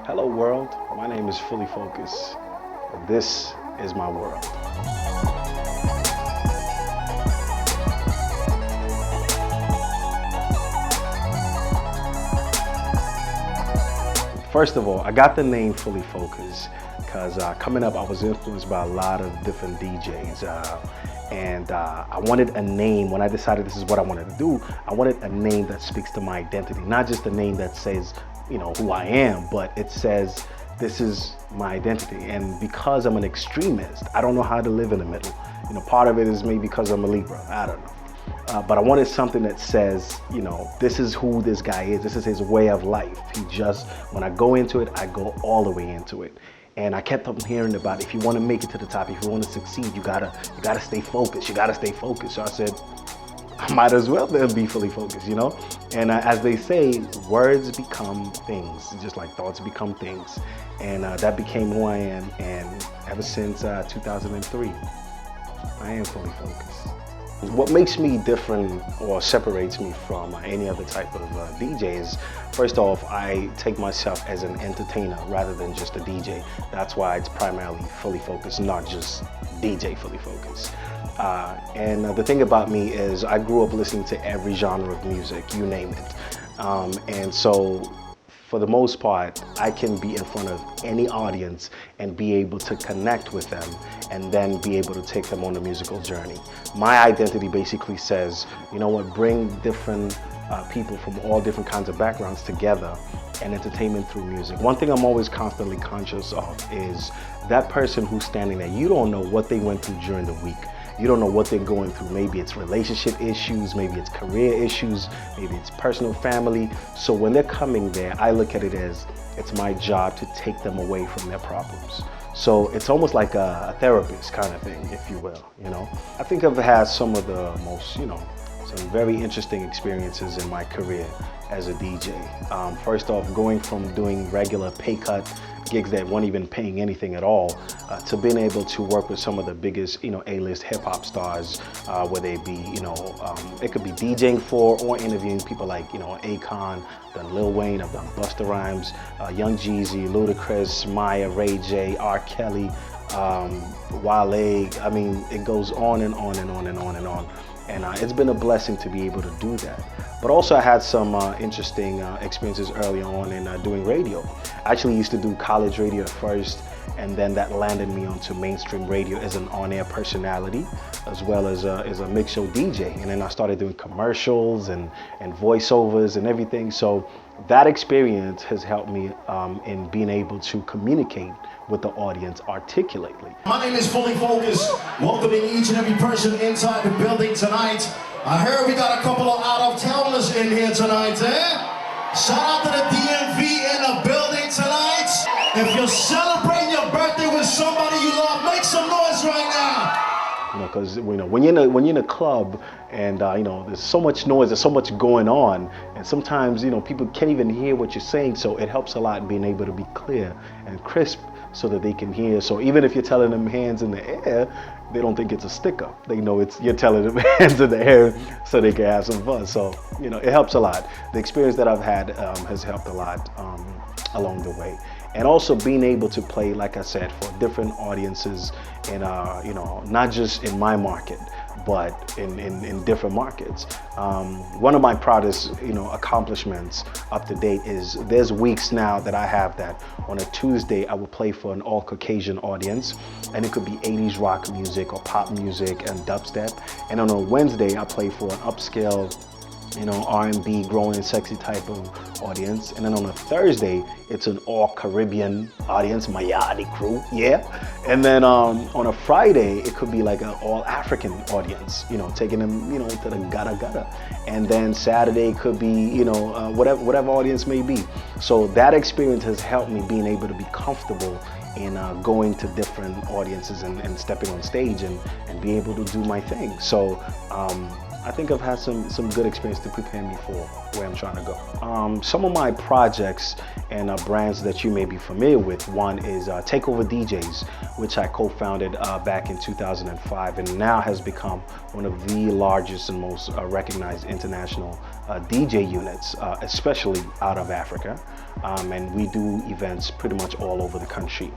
Hello world, my name is Fully Focus. This is my world. First of all, I got the name Fully Focus because coming up I was influenced by a lot of different DJs and I wanted a name. When I decided this is what I wanted to do, I wanted a name that speaks to my identity, not just a name that says, you know, who I am, but it says this is my identity. And because I'm an extremist, I don't know how to live in the middle. You know, part of it is maybe because I'm a Libra, I don't know. But I wanted something that says, you know, this is who this guy is. This is his way of life. He just, when I go into it, I go all the way into it. And I kept on hearing about, if you want to make it to the top, if you want to succeed, you gotta stay focused. You gotta stay focused. So I said, I might as well then be fully focused, you know? And as they say, words become things, just like thoughts become things. And that became who I am. And ever since 2003, I am fully focused. What makes me different or separates me from any other type of DJ is, first off, I take myself as an entertainer rather than just a DJ. That's why it's primarily fully focused, not just DJ fully focused. And the thing about me is I grew up listening to every genre of music, you name it. And so for the most part, I can be in front of any audience and be able to connect with them and then be able to take them on a musical journey. My identity basically says, you know what, bring different people from all different kinds of backgrounds together and entertainment through music. One thing I'm always constantly conscious of is that person who's standing there, you don't know what they went through during the week. You don't know what they're going through. Maybe it's relationship issues, maybe it's career issues, maybe it's personal family. So when they're coming there, I look at it as it's my job to take them away from their problems. So it's almost like a therapist kind of thing, if you will, you know. I think I've had some of the most, you know, some very interesting experiences in my career as a DJ. First off, going from doing regular pay cut gigs that weren't even paying anything at all, to being able to work with some of the biggest, you know, A-list hip-hop stars, where they be, you know, it could be DJing for or interviewing people like, you know, Akon, I've done Lil Wayne, I've done Busta Rhymes, Young Jeezy, Ludacris, Maya, Ray J, R. Kelly, Wale. I mean, it goes on and on and on and on and on. And it's been a blessing to be able to do that. But also I had some interesting experiences early on in doing radio. I actually used to do college radio at first, and then that landed me onto mainstream radio as an on-air personality, as well as a mix show DJ. And then I started doing commercials and voiceovers and everything. So that experience has helped me in being able to communicate with the audience articulately. My name is Fully Focused, welcoming each and every person inside the building tonight. I heard we got a couple of out-of-towners in here tonight, eh? Shout out to the DMV in the building tonight. If you're celebrating your birthday with somebody you love, make some noise right now. You know, because you know, when you're in a club and you know, there's so much noise, there's so much going on, and sometimes, you know, people can't even hear what you're saying. So it helps a lot being able to be clear and crisp so that they can hear. So even if you're telling them hands in the air, they don't think it's a sticker. They know it's, you're telling them hands in the air so they can have some fun. So, you know, it helps a lot. The experience that I've had has helped a lot along the way. And also being able to play, like I said, for different audiences in, you know, not just in my market, but in different markets. One of my proudest, you know, accomplishments up to date is there's weeks now that I have that on a Tuesday I will play for an all-Caucasian audience, and it could be 80s rock music or pop music and dubstep. And on a Wednesday I play for an upscale, you know, R&B, growing and sexy type of audience. And then on a Thursday, it's an all Caribbean audience, Mayadi crew, yeah. And then on a Friday, it could be like an all African audience, you know, taking them, you know, to the gada. And then Saturday could be, you know, whatever audience may be. So that experience has helped me being able to be comfortable in going to different audiences and stepping on stage and be able to do my thing. So I think I've had some good experience to prepare me for where I'm trying to go. Some of my projects and brands that you may be familiar with, one is Takeover DJs, which I co-founded back in 2005 and now has become one of the largest and most recognized international DJ units, especially out of Africa. And we do events pretty much all over the country.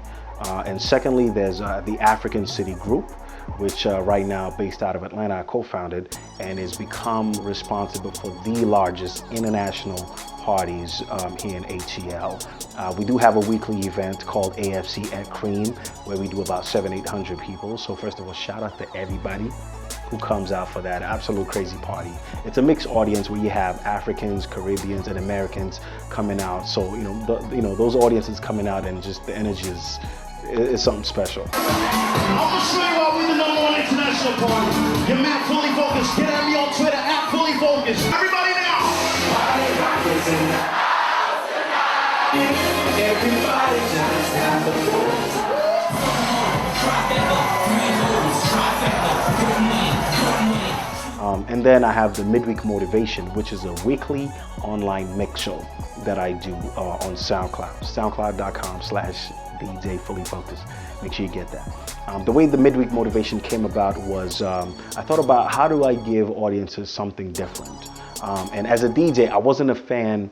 And secondly, there's the African City Group, which right now based out of Atlanta, I co-founded and has become responsible for the largest international parties here in ATL. We do have a weekly event called AFC at Cream, where we do about 700-800 people. So first of all, shout out to everybody who comes out for that absolute crazy party. It's a mixed audience where you have Africans, Caribbeans, and Americans coming out. So those audiences coming out and just the energy is something special. I'm gonna show you why we're the #1 international party. Your man Fully Focused. Get at me on Twitter at Fully Focused. Everybody now. Everybody just have the And then I have the Midweek Motivation, which is a weekly online mix show that I do on SoundCloud. SoundCloud.com/DJ Fully Focused. Make sure you get that. The way the Midweek Motivation came about was I thought about how do I give audiences something different. And as a DJ, I wasn't a fan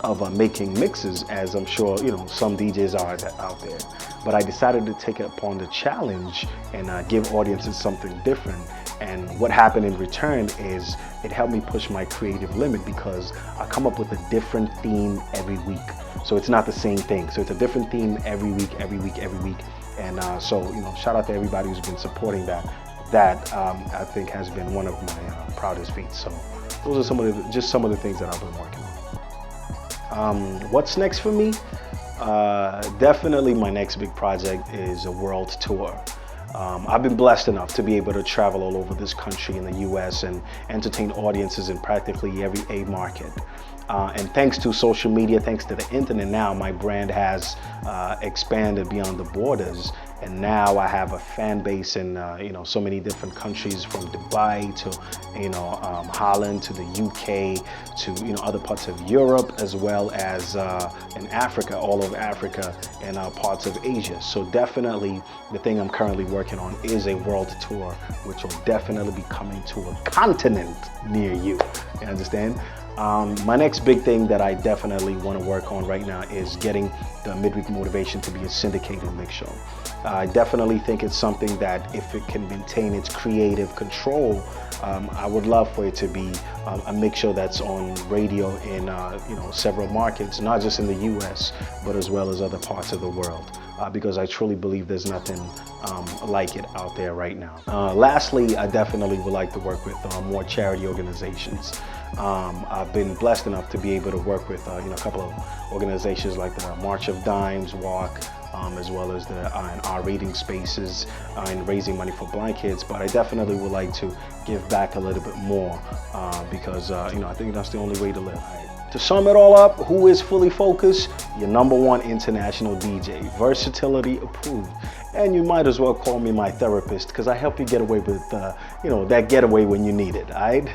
of making mixes, as I'm sure some DJs are out there. But I decided to take it upon the challenge and give audiences something different. And what happened in return is it helped me push my creative limit because I come up with a different theme every week. So it's not the same thing. So it's a different theme every week. And so shout out to everybody who's been supporting that. That I think has been one of my proudest feats. So those are some of the things that I've been working on. What's next for me? Definitely my next big project is a world tour. I've been blessed enough to be able to travel all over this country in the US and entertain audiences in practically every A market. And thanks to social media, thanks to the internet now, my brand has expanded beyond the borders. And now I have a fan base in so many different countries, from Dubai to Holland to the UK to other parts of Europe, as well as in Africa, all over Africa, and parts of Asia. So definitely the thing I'm currently working on is a world tour, which will definitely be coming to a continent near you. You understand? My next big thing that I definitely want to work on right now is getting the Midweek Motivation to be a syndicated mix show. I definitely think it's something that if it can maintain its creative control, I would love for it to be a mix show that's on radio in several markets, not just in the US, but as well as other parts of the world. Because I truly believe there's nothing like it out there right now. Lastly, I definitely would like to work with more charity organizations. I've been blessed enough to be able to work with a couple of organizations like the March of Dimes Walk, as well as the our reading spaces and raising money for blind kids. But I definitely would like to give back a little bit more because I think that's the only way to live. To sum it all up, who is Fully Focused? Your #1 international DJ, versatility approved. And you might as well call me my therapist because I help you get away with, that getaway when you need it, all right?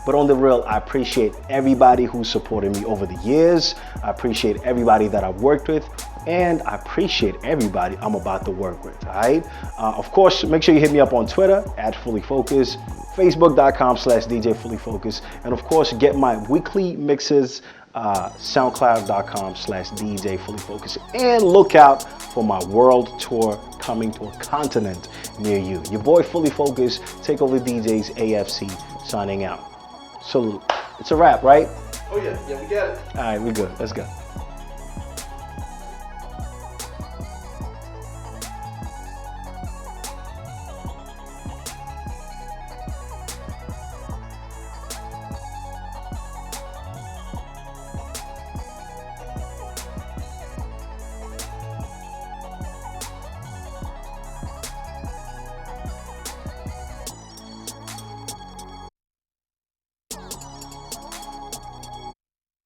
But on the real, I appreciate everybody who supported me over the years. I appreciate everybody that I've worked with. And I appreciate everybody I'm about to work with, all right? Of course, make sure you hit me up on Twitter at Fully Focused, Facebook.com/DJ Fully Focused, and of course, get my weekly mixes, SoundCloud.com/DJ Fully Focused, and look out for my world tour coming to a continent near you. Your boy Fully Focused, Takeover DJs, AFC, signing out. Salute. It's a wrap, right? Oh yeah, we got it. All right, we good. Let's go.